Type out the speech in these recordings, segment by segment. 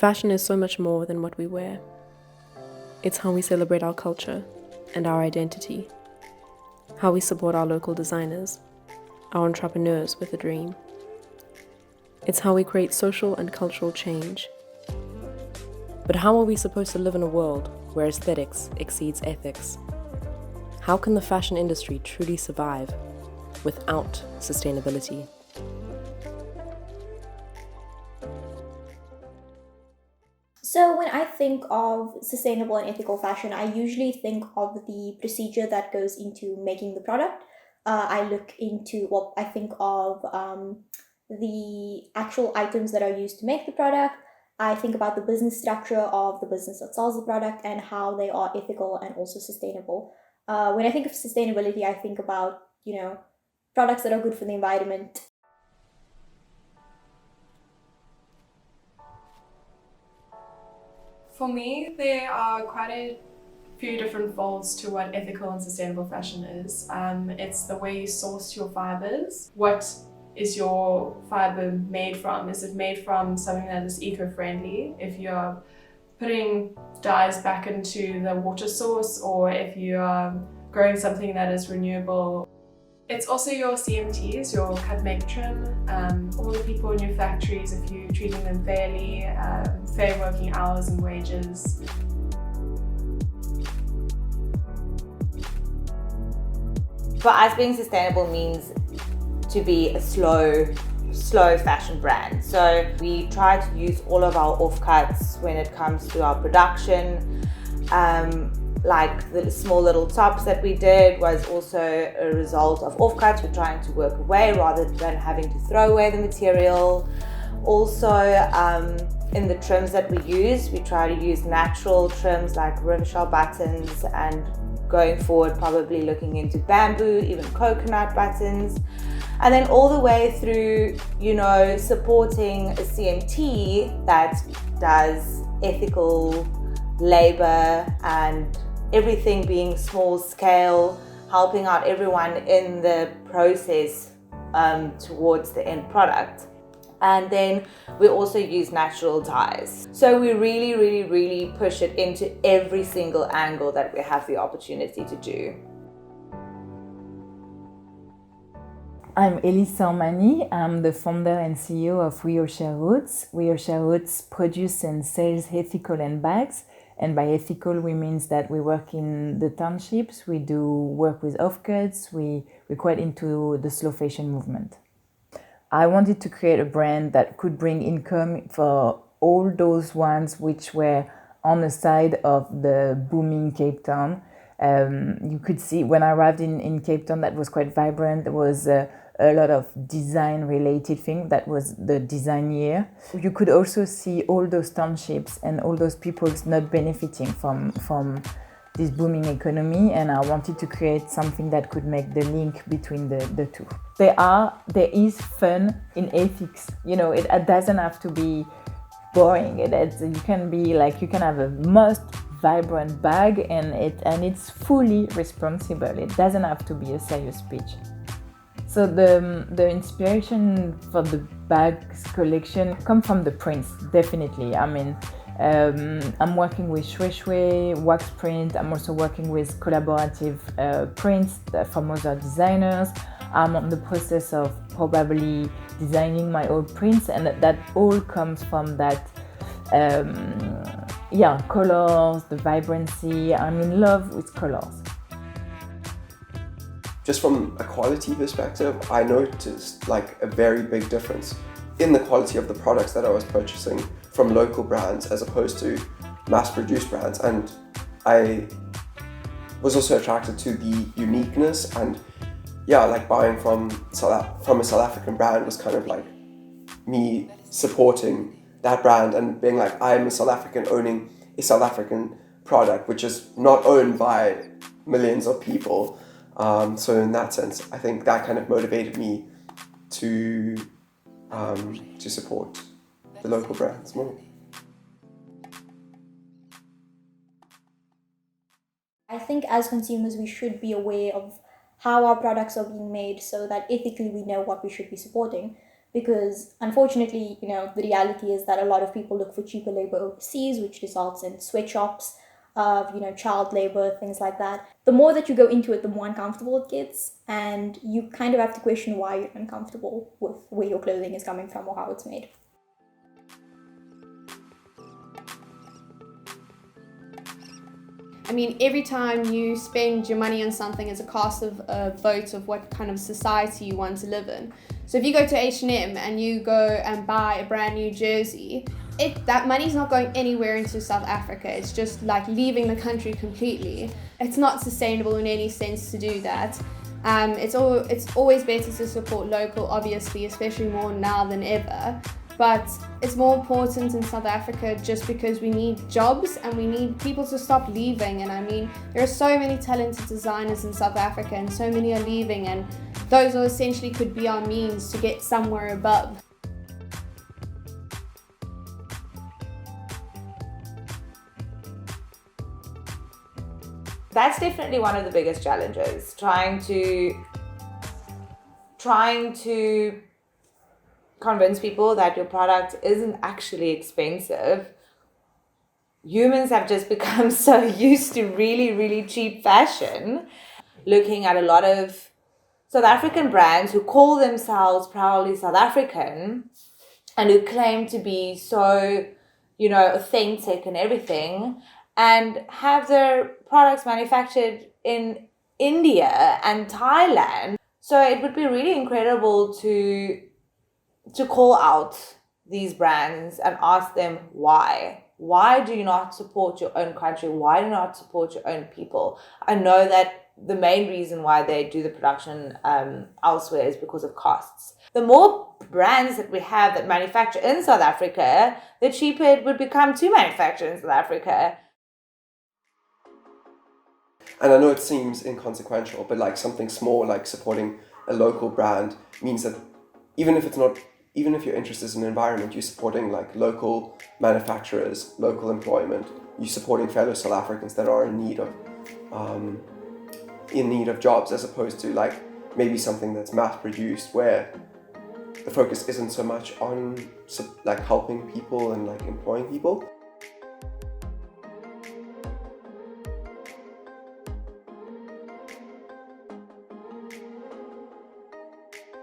Fashion is so much more than what we wear. It's how we celebrate our culture and our identity, how we support our local designers, our entrepreneurs with a dream. It's how we create social and cultural change. But how are we supposed to live in a world where aesthetics exceeds ethics? How can the fashion industry truly survive without sustainability? So when I think of sustainable and ethical fashion, I usually think of the procedure that goes into making the product. I look into what I think of the actual items that are used to make the product. I think about the business structure of the business that sells the product and how they are ethical and also sustainable. When I think of sustainability, I think about, products that are good for the environment. For me, there are quite a few different folds to what ethical and sustainable fashion is. It's the way you source your fibers. What is your fiber made from? Is it made from something that is eco-friendly? If you're putting dyes back into the water source, or if you are growing something that is renewable. It's also your CMTs, your cut, make, trim, all the people in your factories, if you're treating them fairly, fair working hours and wages. For us, being sustainable means to be a slow fashion brand. So we try to use all of our offcuts when it comes to our production. Like the small little tops that we did was also a result of offcuts. We're trying to work away rather than having to throw away the material. Also, in the trims that we use, we try to use natural trims like river shell buttons, and going forward probably looking into bamboo, even coconut buttons. And then all the way through, supporting a CMT that does ethical labor and everything being small scale, helping out everyone in the process towards the end product. And then we also use natural dyes. So we really push it into every single angle that we have the opportunity to do. I'm Elise Sarmani. I'm the founder and CEO of We Osha Roots. We Osha Roots produce and sells ethical handbags. And by ethical, we mean that we work in the townships, we do work with offcuts, we're quite into the slow fashion movement. I wanted to create a brand that could bring income for all those ones which were on the side of the booming Cape Town. You could see when I arrived in Cape Town, that was quite vibrant. There was a lot of design related things. That was the design year. You could also see all those townships and all those people not benefiting from this booming economy, and I wanted to create something that could make the link between the two. There is fun in ethics. It doesn't have to be boring. You can have a most vibrant bag and it's fully responsible. It doesn't have to be a serious speech. So the inspiration for the bags collection come from the prints, definitely. I mean, I'm working with Shwe wax print. I'm also working with collaborative prints from other designers. I'm on the process of probably designing my own prints, and that all comes from that colors, the vibrancy. I'm in love with colors. Just from a quality perspective, I noticed a very big difference in the quality of the products that I was purchasing from local brands as opposed to mass-produced brands. And I was also attracted to the uniqueness, and buying from a South African brand was kind of like me supporting that brand and being like, I'm a South African owning a South African product, which is not owned by millions of people. So in that sense, I think that kind of motivated me to support the local brands more. I think as consumers, we should be aware of how our products are being made so that ethically we know what we should be supporting. because unfortunately, the reality is that a lot of people look for cheaper labor overseas, which results in sweatshops, child labor, things like that. The more that you go into it, the more uncomfortable it gets, and you kind of have to question why you're uncomfortable with where your clothing is coming from or how it's made. I mean, every time you spend your money on something, it's a cast of a vote of what kind of society you want to live in. So if you go to H&M and you go and buy a brand new jersey, that money's not going anywhere into South Africa. It's just like leaving the country completely. It's not sustainable in any sense to do that. It's always better to support local, obviously, especially more now than ever. But it's more important in South Africa just because we need jobs and we need people to stop leaving. And I mean, there are so many talented designers in South Africa and so many are leaving, and those are essentially could be our means to get somewhere above. That's definitely one of the biggest challenges, trying to convince people that your product isn't actually expensive. Humans have just become so used to really, really cheap fashion. Looking at a lot of South African brands who call themselves proudly South African and who claim to be so, authentic and everything, and have their products manufactured in India and Thailand. So it would be really incredible to call out these brands and ask them why. Why do you not support your own country? Why do you not support your own people? I know that the main reason why they do the production elsewhere is because of costs. The more brands that we have that manufacture in South Africa, the cheaper it would become to manufacture in South Africa. And I know it seems inconsequential, but like something small, like supporting a local brand, means that even if your interest is in the environment, you're supporting like local manufacturers, local employment. You're supporting fellow South Africans that are in need of jobs, as opposed to like maybe something that's mass produced where the focus isn't so much on like helping people and like employing people.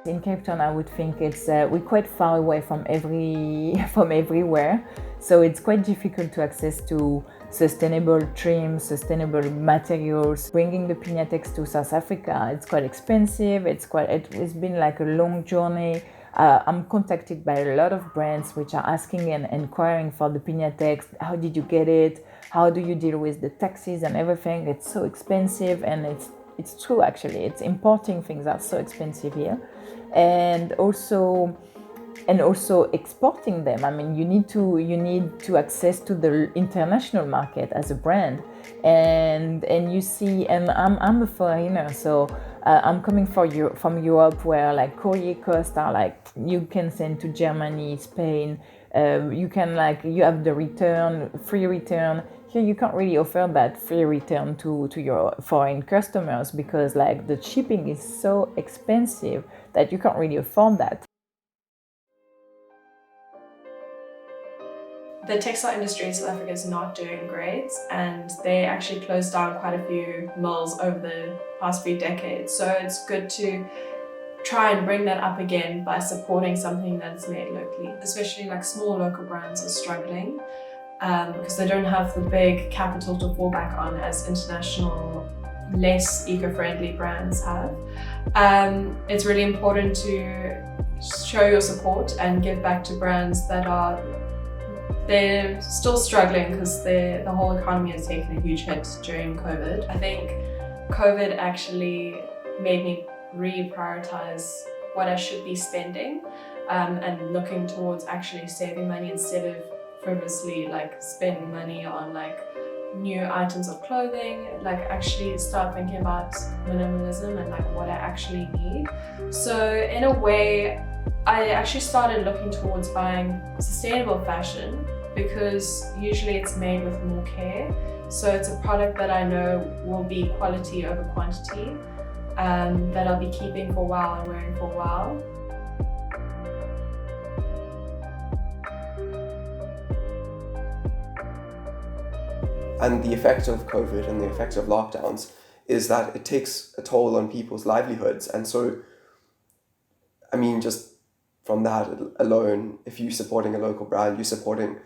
In Cape Town, I would think we're quite far away from everywhere, so it's quite difficult to access to sustainable trims, sustainable materials. Bringing the Pinatex to South Africa, it's quite expensive. It's been like a long journey. I'm contacted by a lot of brands which are asking and inquiring for the Pinatex. How did you get it? How do you deal with the taxes and everything? It's so expensive, and it's true actually. It's importing things are so expensive here. And also exporting them. I mean, you need to access to the international market as a brand, and you see. And I'm a foreigner, so I'm coming from Europe, where like courier costs are like you can send to Germany, Spain. You have the free return. Here you can't really offer that free return to your foreign customers because like the shipping is so expensive that you can't really afford that. The textile industry in South Africa is not doing great, and they actually closed down quite a few mills over the past few decades. So it's good to try and bring that up again by supporting something that's made locally. Especially like small local brands are struggling because they don't have the big capital to fall back on as international, less eco-friendly brands have. It's really important to show your support and give back to brands they're still struggling because the whole economy has taken a huge hit during COVID. I think COVID actually made me reprioritize what I should be spending and looking towards actually saving money instead of frivolously like spending money on like new items of clothing. Like actually start thinking about minimalism and like what I actually need. So in a way, I actually started looking towards buying sustainable fashion because usually it's made with more care. So it's a product that I know will be quality over quantity, that I'll be keeping for a while and wearing for a while. And the effect of COVID and the effect of lockdowns is that it takes a toll on people's livelihoods. And so, I mean, just from that alone, if you're supporting a local brand, you're supporting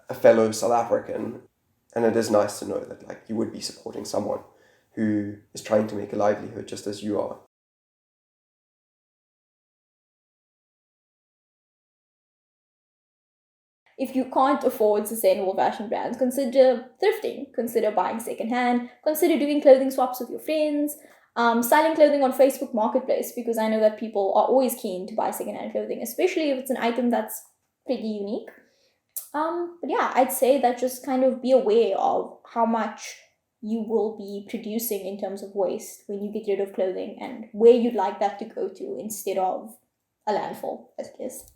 a fellow South African. And it is nice to know that like you would be supporting someone who is trying to make a livelihood just as you are. If you can't afford sustainable fashion brands, consider thrifting, consider buying secondhand, consider doing clothing swaps with your friends, selling clothing on Facebook Marketplace, because I know that people are always keen to buy secondhand clothing, especially if it's an item that's pretty unique. But yeah, I'd say that just kind of be aware of how much you will be producing in terms of waste when you get rid of clothing and where you'd like that to go to instead of a landfill, I guess.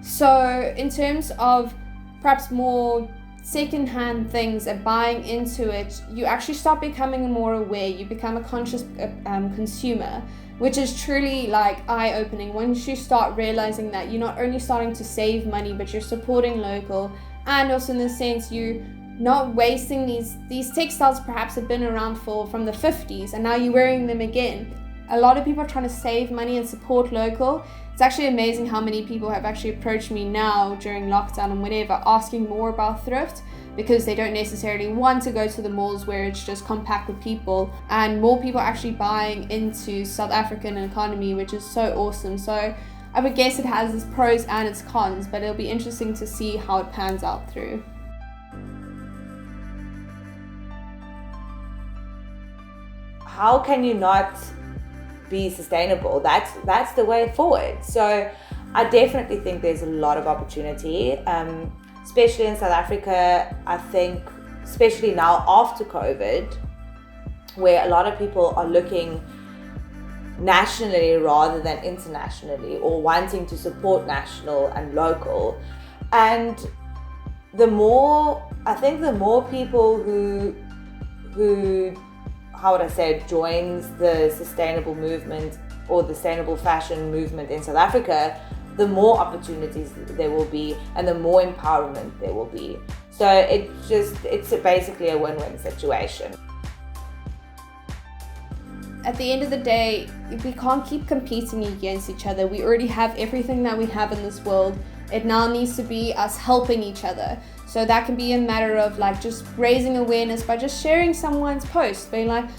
So, in terms of perhaps more secondhand things and buying into it, you actually start becoming more aware. You become a conscious consumer, which is truly like eye-opening once you start realizing that you're not only starting to save money, but you're supporting local, and also in the sense you not wasting these textiles perhaps have been around from the 50s and now you're wearing them again. A lot of people are trying to save money and support local. It's actually amazing how many people have actually approached me now during lockdown and whatever, asking more about thrift, because they don't necessarily want to go to the malls where it's just compact with people, and more people are actually buying into South African economy, which is so awesome. So I would guess it has its pros and its cons, but it'll be interesting to see how it pans out through. How can you not be sustainable? That's the way forward. So I definitely think there's a lot of opportunity, especially in South Africa. I think especially now after COVID, where a lot of people are looking nationally rather than internationally, or wanting to support national and local. And the more people who how would I say, joins the sustainable movement or the sustainable fashion movement in South Africa, the more opportunities there will be and the more empowerment there will be. So it's basically a win-win situation. At the end of the day, we can't keep competing against each other. We already have everything that we have in this world. It now needs to be us helping each other. So that can be a matter of like just raising awareness by just sharing someone's post, being like,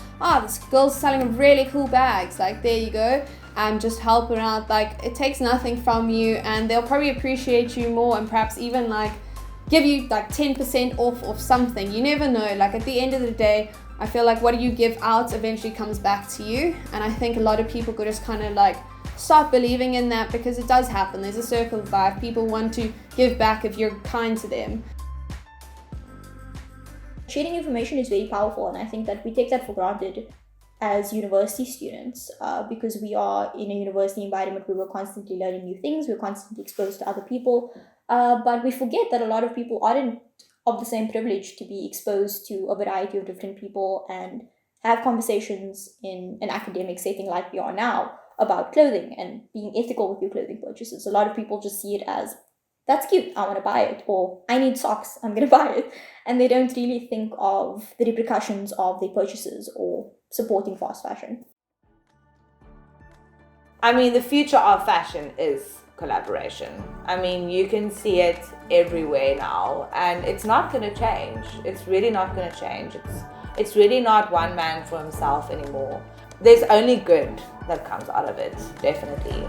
this girl's selling really cool bags, like there you go, and just helping out. Like it takes nothing from you, and they'll probably appreciate you more and perhaps even like give you like 10% off of something. You never know. Like at the end of the day, I feel like what you give out eventually comes back to you, and I think a lot of people could just kind of like start believing in that, because it does happen. There's a circle of life. People want to give back if you're kind to them. Sharing information is very powerful, and I think that we take that for granted as university students, because we are in a university environment where we're constantly learning new things, we're constantly exposed to other people, but we forget that a lot of people aren't of the same privilege to be exposed to a variety of different people and have conversations in an academic setting like we are now about clothing and being ethical with your clothing purchases. A lot of people just see it as, that's cute, I want to buy it, or I need socks, I'm going to buy it. And they don't really think of the repercussions of their purchases or supporting fast fashion. I mean, the future of fashion is collaboration. I mean, you can see it everywhere now, and it's not going to change. It's really not going to change. It's really not one man for himself anymore. There's only good that comes out of it, definitely.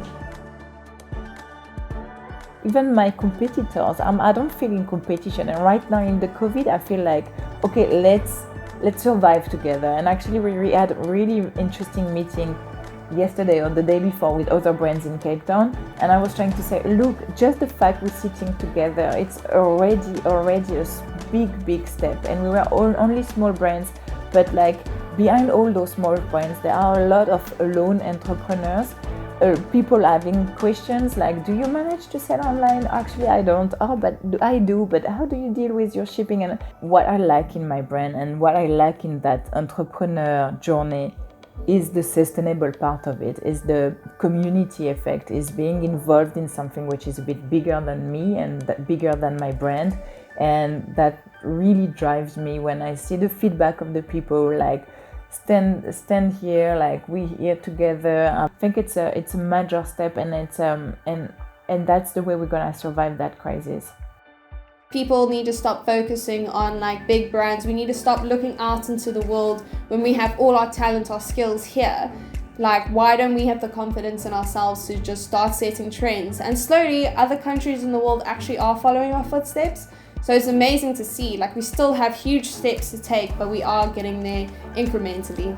Even my competitors, I don't feel in competition. And right now in the COVID, I feel like, okay, let's survive together. And actually we had a really interesting meeting yesterday or the day before with other brands in Cape Town. And I was trying to say, look, just the fact we're sitting together, it's already a big step. And we were all only small brands, but like behind all those small brands, there are a lot of lone entrepreneurs. People having questions like, do you manage to sell online? Actually, I don't. But I do. But how do you deal with your shipping? And what I like in my brand and what I like in that entrepreneur journey is the sustainable part of it, is the community effect, is being involved in something which is a bit bigger than me and bigger than my brand. And that really drives me when I see the feedback of the people, like stand here, like we here together. I think it's a major step, and it's and that's the way we're gonna survive that crisis. People need to stop focusing on like big brands. We need to stop looking out into the world when we have all our talent, our skills here. Like, why don't we have the confidence in ourselves to just start setting trends? And slowly, other countries in the world actually are following our footsteps. So it's amazing to see. Like, we still have huge steps to take, but we are getting there incrementally.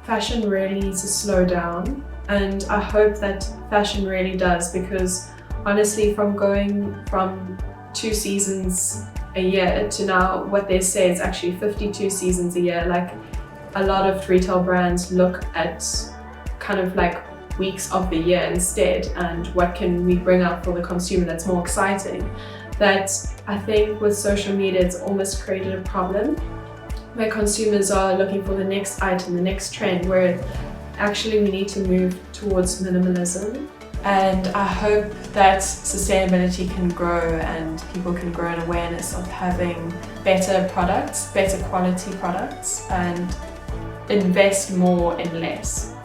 Fashion really needs to slow down, and I hope that fashion really does, because honestly, from going from 2 seasons a year to now what they say is actually 52 seasons a year, like a lot of retail brands look at kind of like weeks of the year instead, and what can we bring out for the consumer that's more exciting. That I think with social media it's almost created a problem where consumers are looking for the next item, the next trend, where actually we need to move towards minimalism. And I hope that sustainability can grow and people can grow an awareness of having better products, better quality products, and invest more in less.